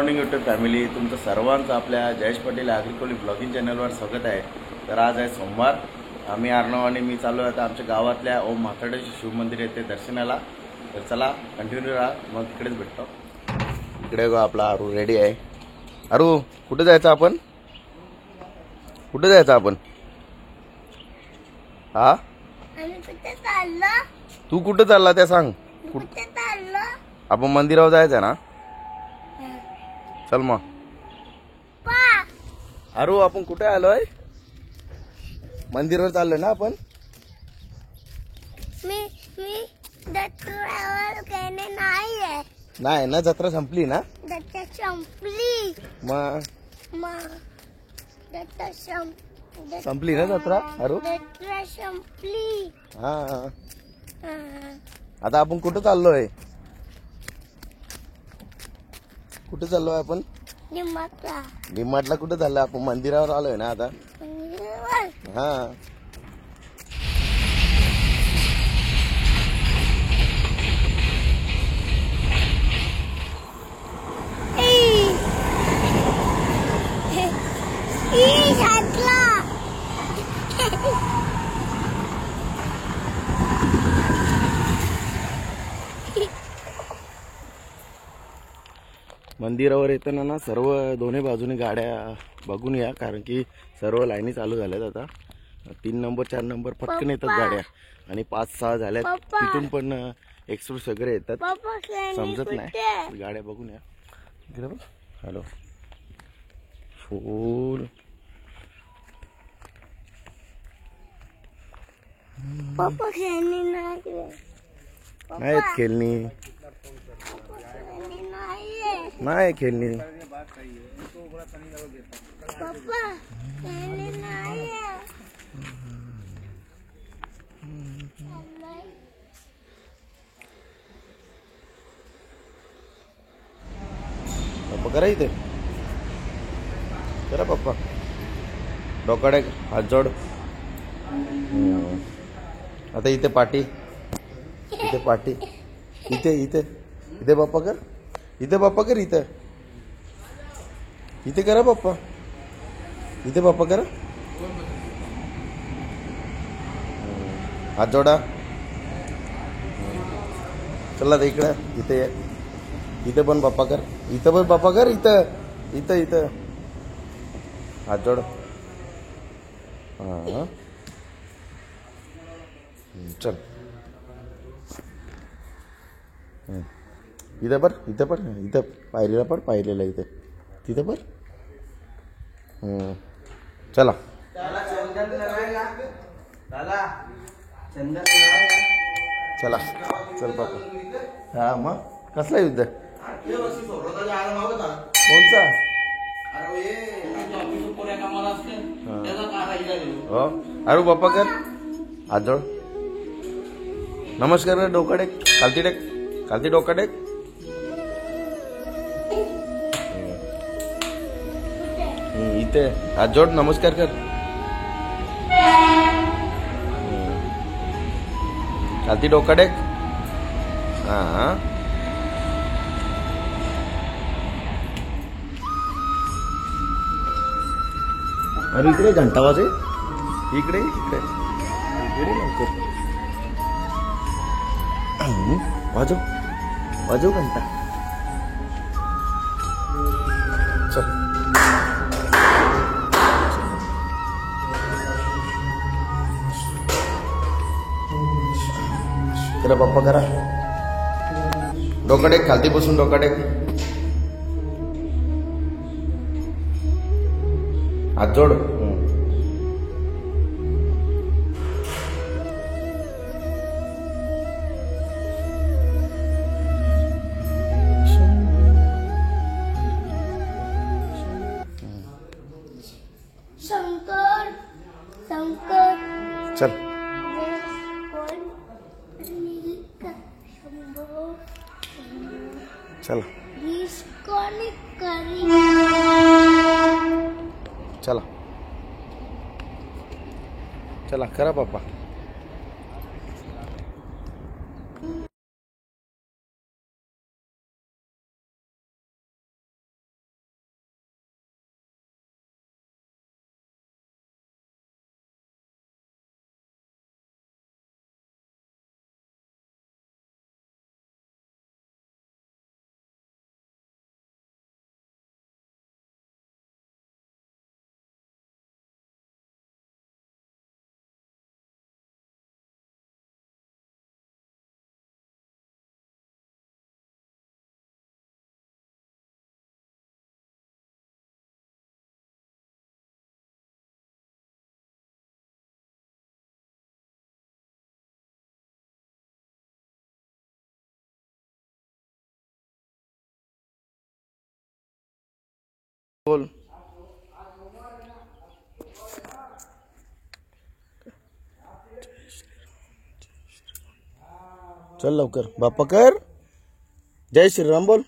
Morning YouTube family, तुमचं सर्वांचं आपल्या जयेश पाटील ॲग्रिकोली ब्लॉगिंग चॅनलवर स्वागत आहे। तर आज आहे सोमवार। आम्ही अर्णव आणि मी चालू आहे आता आमच्या गावातल्या ओम म्हाताडेश्वर शिवमंदिर येथे दर्शनाला। तर चला कंटिन्यू राहा, मग तिकडेच भेटतो। इकडे आपला अरू रेडी आहे। अरू, कुठे जायचं आपण? कुठे जायचं आपण? हा, तू कुठे चालला ते सांग। आपण मंदिरावर जायचं ना? चल मग। अरू, आपण कुठे आलोय? मंदिरावर चाललोय ना आपण? मी जत्रा नाही नाही ना, जत्रा संपली ना? जत्रा संपली। मग जत्रा संपली ना जत्रा? अरू, जत्रा संपली। हा, आता आपण कुठे चाललोय? कुठे चाललोय आपण? डिमार्टला कुठे चाललोय आपण? मंदिरावर आलोय ना आता? हा, मंदिरावर येताना ना सर्व दोन्ही बाजूने गाड्या बघून या, कारण की सर्व लाईनी चालू झाल्यात आता। 3 नंबर 4 नंबर पटकन येतात गाड्या, आणि 5-6 झाल्यात तिथून पण एक्सप्रेस वगैरे येतात, समजत नाही। गाड्या बघून या। इकडे बघ, हॅलो फुल पप्पा खेळणी नाही खेळणी, नाही खेळणी। पप्पा खेळणी नाही। पप्पा करा इथे, करा पप्पा। डोकाडे हात जोड। आता इथे पाठी, इथे पाठी, इथे इथे इथे पप्पा कर, इथे पप्पा कर, इथे इथे करा पप्पा, इथे पप्पा करा। हात जोडा। चला इकडे, इथे इथे पण पप्पा कर, इथं पण पप्पा कर, इथं इथं इथं हात जोड। हा, चल इथं पर, इथं पर, इथं पायरीला पर, पायरीला इथे तिथं पर। चला चला, चल पापा। हा, मग कसला युद्ध? कोणचा? हो, अरे बाप्पा कर, हात जोड, नमस्कार कर, डोका टेक, खालती टेक, खालती डोका टेक। इथे हात जोड, नमस्कार कर, खालती डोका टेक। हा, अरे इकडे घंटा वाजे, इकडे इकडे इकडे लवकर वाजव, वाजव घंटा। चल, करा पप्पा करा, डोका टेक, खालती बसून डोका टेक, हात जोड। शंकर शंकर चल, चला चला चला, करा पप्पा। बोल. चल लवकर. बाप्पा कर. जय श्रीराम बोल.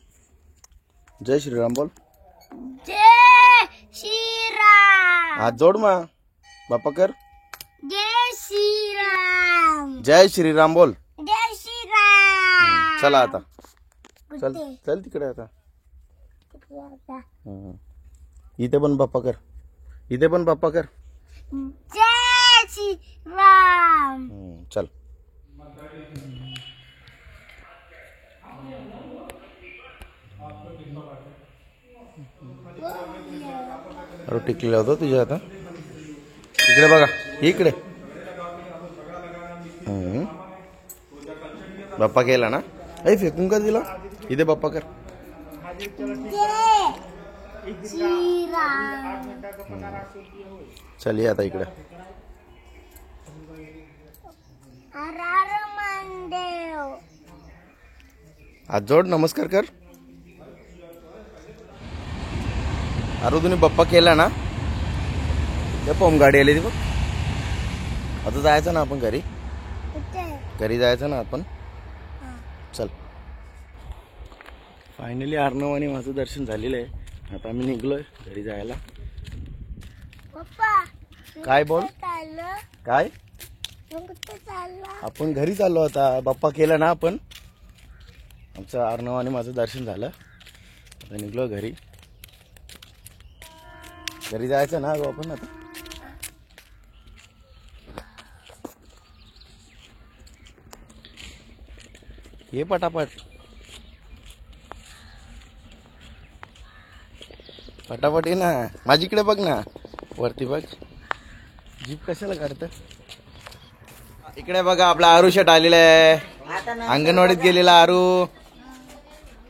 जय श्रीराम बोल. जय श्रीराम. हात जोड मा. बाप्पा कर. जय श्रीराम. जय श्रीराम बोल. जय श्रीराम. चला आता. चल कुठे? चल तिकडे आता. कुठे आता? इथे पण बाप्पा कर. इथे पण बाप्पा कर. जय श्रीराम. चल. अरे टिकलेला होता तुझ्या आता. इकडे बघा. इकडे. बाप्पा केला ना. ऐ फेकून का दिला. इथे बाप्पा कर. जय श्रीराम. चल ये आता इकडे. हर हर महादेव. हात जोड. नमस्कार कर. अरे तुम्ही बाप्पा केला ना. त्या पम गाडी आली ती बघ. आता जायचं ना आपण घरी. कुठे? घरी जायचं ना आपण. चल. फायनली अर्णव आणि माझं दर्शन झालेलं आहे. आता आम्ही निघलोय घरी जायला. पप्पा काय बोल. चाललं. काय कुठे चाललं? आपण घरी चाललो आता. बाप्पा केला ना आपण. आमचं अर्णव आणि माझं दर्शन झालं. आता निघलो घरी. घरी जायचं ना गो आपण आता. ये पटापट. पटापट ये ना. माझीकडे बघ ना. वरती बघ. जीप कशाला काढतं. इकडे बघा आपला आरू शेट आलेला आहे. अंगणवाडीत गेलेला आरू.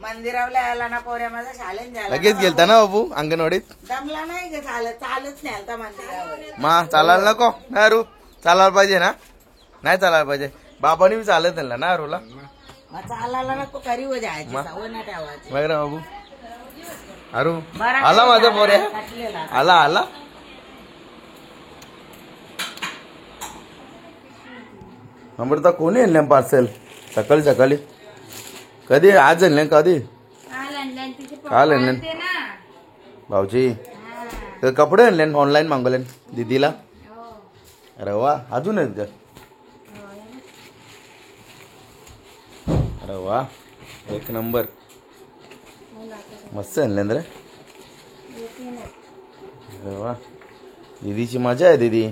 मंदिरावला आला ना पोऱ्या माझा शालेन झाला. लगेच गेलता ना बाबू अंगणवाडीत. दमला नाही ग. चालच नाही आलता मंदिरावर. मा चालायला नको ना आरू. चालायला पाहिजे ना. नाही चालायला पाहिजे. बाबांनी बी चालत नाही ना आरूला. मग चालायला नको करी हो जायची सवय नाही ठेवायची. बघ ना बाबू. आरू आला माझा पोऱ्या. काटलेला. आला आला. अमृता कोणी आणलं पार्सल सकाळी सकाळी. कधी आज आणलं कधी. काल आणलं भाऊजी. तर कपडे आणले ऑनलाईन मागवले दीदीला. अरे वा. अजून आहेत का. अरे वा. एक नंबर. मस्त आणले रे. अरे वा. दीदीची मजा आहे दीदी.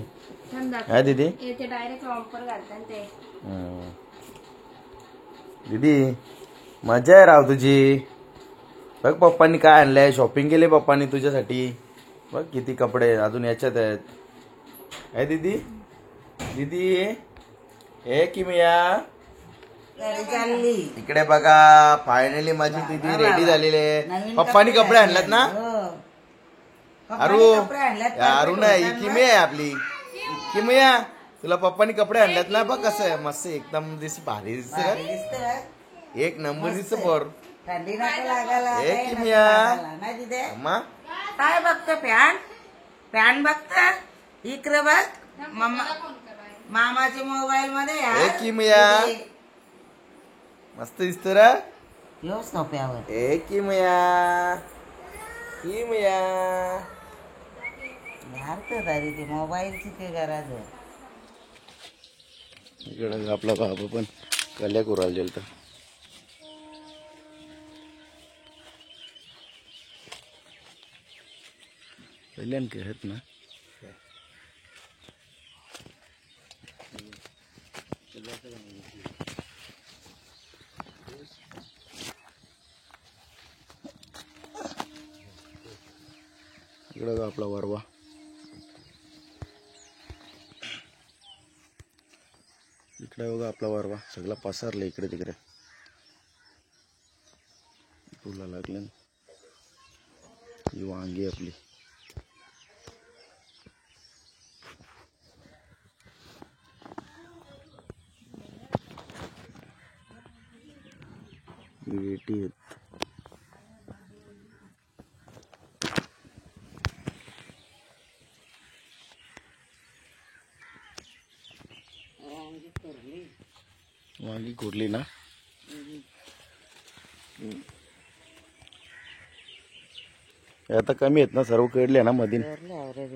काय दीदी. दीदी मजा आहे राव तुझी. बघ पप्पांनी काय आणलंय. शॉपिंग केली पप्पांनी तुझ्यासाठी. बघ किती कपडे अजून याच्यात आहेत. काय दीदी. दीदी हे किमिया. चालली. इकडे बघा. फायनली माझी दीदी रेडी झालेली आहे. पप्पांनी कपडे आणलेत ना. अरू अरू नाही किमी आहे आपली. किमिया तुला पप्पानी कपडे आणलेत ना. बघ कसं आहे मस्त एकदम भारी दिसत. एक नंबर दिसत पोर. थंडी नको लागायला. ए किमिया. नाही तिथे अम्मा काय बघतो. फॅन बघत. इकडे बघ. मामाच्या मोबाईल मध्ये ए किमिया. मस्त दिसतो रे. येऊ सोप्यावर. ए किमिया. किमिया. यार तर तरी ते मोबाईलची ते गरज आहे. इकडे आपला बाबा पण कल्या कुराला गेलता. कल्याण करत ना. इकडे बघा आपला वरवा. इकडे बघा आपला वरवा सगळा पसरला इकडे तिकडे. फुला लागले. ही वांगी आपली. वेटी आहेत. वांगी कुठली ना हे आता कमी आहेत ना सर्व कळले ना मधील आवडे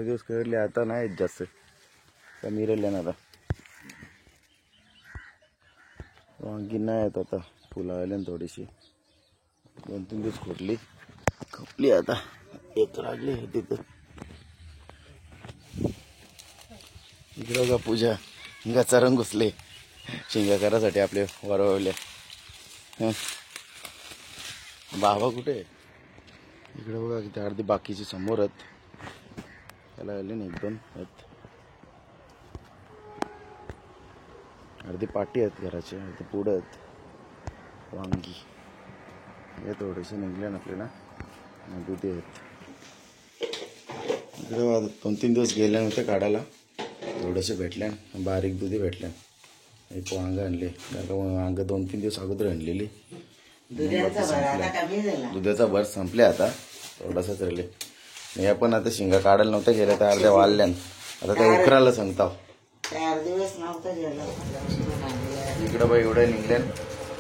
दिवस कळले आता नाही आहेत जास्त कमी राहिले ना आता वांगी नाही आहेत आता फुलं आले ना थोडीशी 2-3 दिवस खोटली खपली आता एक लागली तिथं इकडं का पूजा हिंगाचा रंग घुसले शिंगा करासाठी आपले वरवले बाबा कुठे इकडे बघा किती अर्धी बाकीची समोर आहेत त्याला आले ना 1-2 आहेत अर्धी पाटी आहेत घराचे अर्धी पुढं आहेत वांगी हे थोडेसे निघले ना आपल्याला दुधी आहेत इकडे 2-3 दिवस गेले नव्हते काढायला थोडेसे भेटले बारीक दुधी भेटले एक वांग आणले वांग 2-3 दिवस अगोदर आणलेली दुधाचा भर संपले आता थोडासाच राहिले मी पण आता शिंगा काढायला नव्हत्या गेल्या तर अर्ध्या वाळल्यान आता त्या उकरायला सांगता 4 दिवस नव्हतं गेलं इकडं बाई एवढे निघले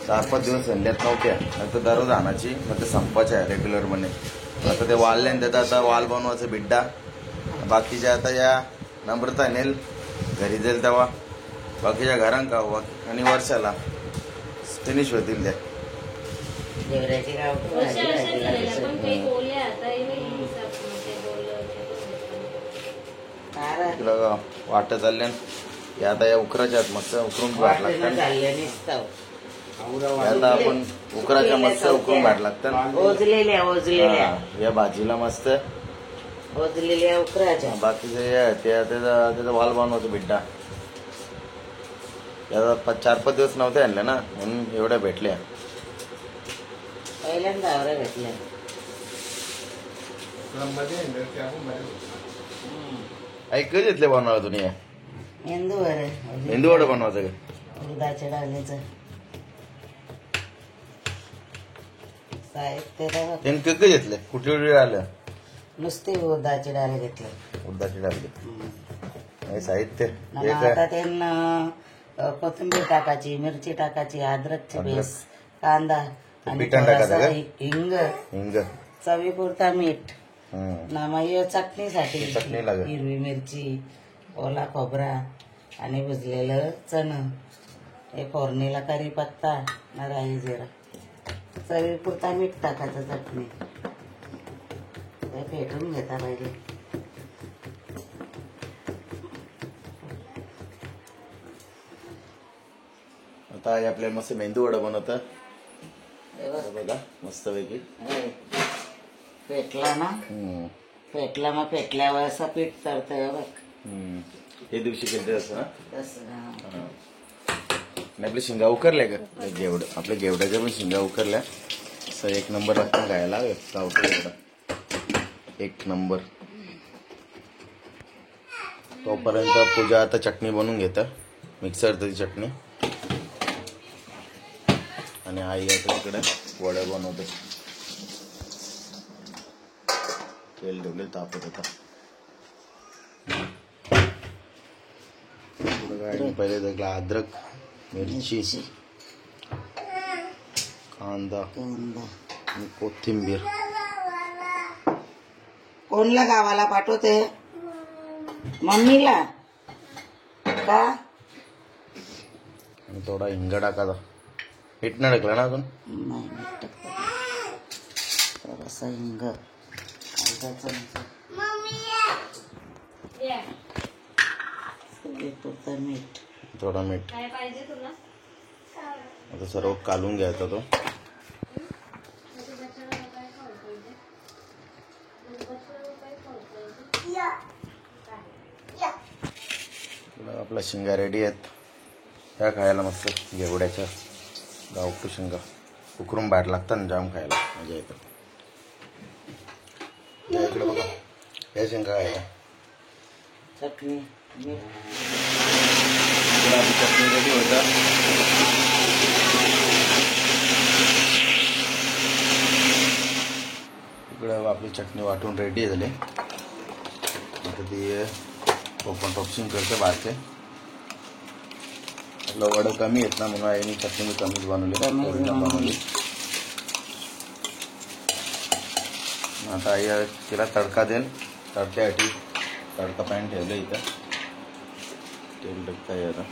4-5 दिवस आणल्यात नव्हत्या नंतर दररोज आणायची मग ते संपायच्या आहे रेग्युलर म्हणे आता ते वाळल्यान त्याचा आता वाल बनवायचं बिड्डा बाकीच्या आता या नम्रता नेल घरी जाईल तेव्हा बाकीच्या घरांका आणि वर्षाला फिनिश होतील त्या देवऱ्याची तुला वाटत चालल्या या आता या उकराच्या आहेत मस्त उकरून भाट लागतात आता आपण उकराच्या मस्त उकरून भाट लागतात ओजलेल्या या भाजीला मस्त ओजलेल्या उकराच्या बाकीचे त्याचा वाल बनवायचं बिड्डा त्याचा 4-5 दिवस नव्हते आणले ना म्हणून एवढ्या भेटल्या पहिल्यांदा आवऱ्या भेटल्या ऐक कधी घेतले बनवायला तुम्ही मेंदू वडा बनवायचं का उडदाच्या डाळीचं साहित्य त्यांनी कधी घेतले कुठे आलं नुसते उडदाची डाळ घेतले उडदाची डाळ घेतली साहित्य आता त्यांना कोथिंबीर टाकायची मिरची टाकायची अद्रकची पेस्ट कांदा आणि थोडासा हिंग चवीपुरता मीठ चटणीसाठी हिरवी मिरची ओला खोबरा आणि भुजलेलं चणं हे फोडणीला कढीपत्ता राई जिरा चवीपुरता मीठ टाकायचं चटणी ते फेटून घेता पाहिजे आता आपल्याला मस्त मेंदू वडा बनवतं बघा मस्त पैकी पेटला ना पेटला मग पेटल्यावर असं पीठ तरतंय बघ हे दिवशी केलं असं ना तसं आणि आपल्या शिंगा उकरल्या का आपल्या गेवड्याच्या पण शिंगा उकरल्या असं 1 नंबर लागतं खायला गावठी गेवडा 1 नंबर तोपर्यंत पूजा आता चटणी बनवून घेतं मिक्सर ती चटणी आणि आई आता तिकडे वड्या बनवते तेल ठेवले तापत होता पहिले त्याला अद्रक मिरची कांदा आणि कोथिंबीर कोणला गावाला पाठवते मम्मीला का आणि थोडा हिंग टाकायचा मीठ नाही टाकलं ना अजून नाही मीठ टाकलं थोडासा हिंग अर्धा चमचा चवीपुरतं मीठ थोडा मीठ आता सर्व कालून घ्यायचा तो आपला शिंगा रेडी आहेत ह्या खायला मस्त गेवड्याच्या गावठी शिंगा उकरून बाहेर लागतात ना जाम खायला मजा येतं इकडे बघा या शिंगा खायला चटणी मीठ आपली चटणी रेडी होतं इकडं आपली चटणी वाटून रेडी झाली आता ती ओपन टॉपसिंग करते बाहेरचे वडं कमी आहेत ना म्हणून आईने चटणी मी कमीच बनवली. आता आई तिला तडका देईल. तडक्यासाठी तडका पॅन ठेवलं इथं. तेल टाकता आता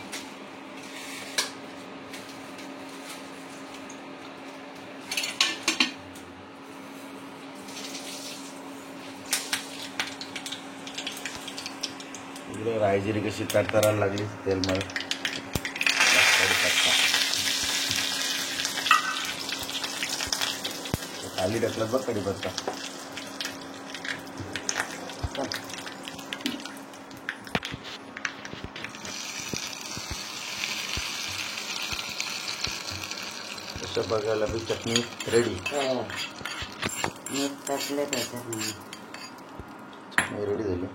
इकडे रायजिरी कशी तडतरायला लागली तेलमध्ये. खाली टाकलं बघ कढीपत्ता. असं बघायला बी चटणी रेडी. मीठ टाकले त्याच्यात. रेडी झाली.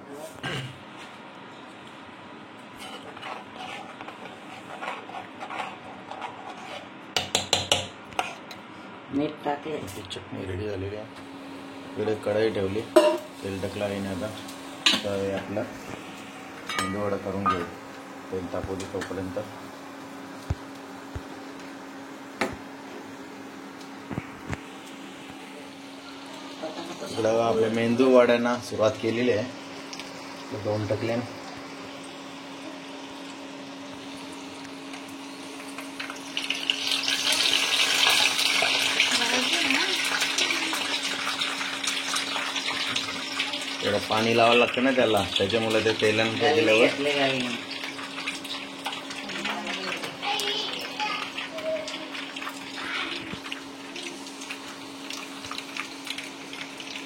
मीठ टाकले. चटणी रेडी झालेली आहे. इकडे कढई ठेवली. तेल टाकलं आईने. आता तर आपला मेंदू वडा करून घेऊ. तेल तापू दे तोपर्यंत. इकडं आपल्या मेंदू वड्यांना सुरुवात केलेली आहे. 2 टाकले. थोडं पाणी लावायला लागतं ना त्याला, त्याच्यामुळे ते तेलानं काय केल्यावर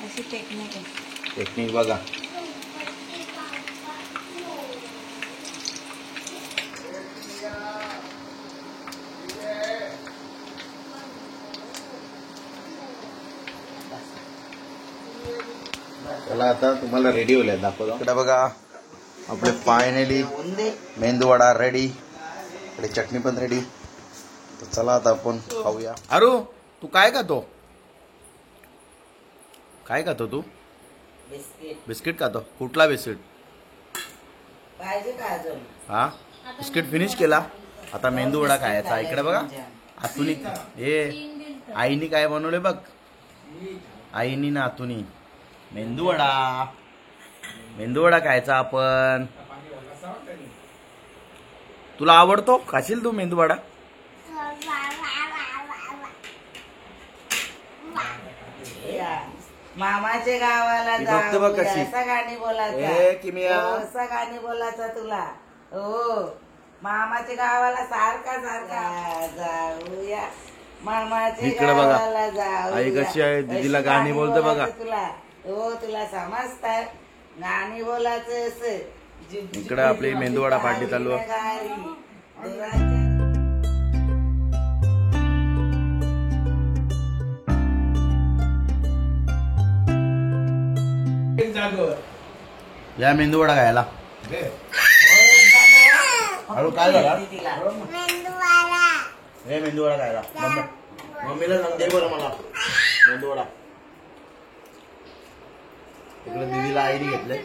अशी टेक्निक आहे. टेक्निक बघा. चला आता तुम्हाला रेडी होईल दाखवतो. इकडे बघा आपले फायनली मेंदू वडा रेडी. इकडे चटणी पण रेडी. तर चला आता आपण खाऊया. अरू तू काय खातो? काय खातो तू? बिस्किट खातो. कुठला बिस्किट पाहिजे का अजून? हा बिस्किट फिनिश केला. आता मेंदू वडा खायचा. इकडे बघा आतुनी हे आईनी काय बनवले बघ. आईनी ना आतुनी मेंदू वडा. मेंदू वडा खायचा आपण. तुला आवडतो? खाशील तू मेंदू वडा? मामाच्या गावाला फक्त बघ कशी. असं गाणी बोलायचं. असं गाणी बोलायचं तुला. हो मामाच्या गावाला सारखा जाऊया. मामाच्या इकडे बघा. गावाला जाऊया. आई कशी आहे दीदीला गाणी बोलते बघा. तुला हो तुला समजताय गाणी बोलायचं असं. इकडे आपली मेंदूवडा पार्टी चालू आहे. या मेंदूवडा खायला. हळू काय झाला? मेंदूवडा. हे मेंदूवडा खायला. मम्मीला सांग दे बरं मला मेंदूवडा. इकडे दीदीला आईने घेतलंय.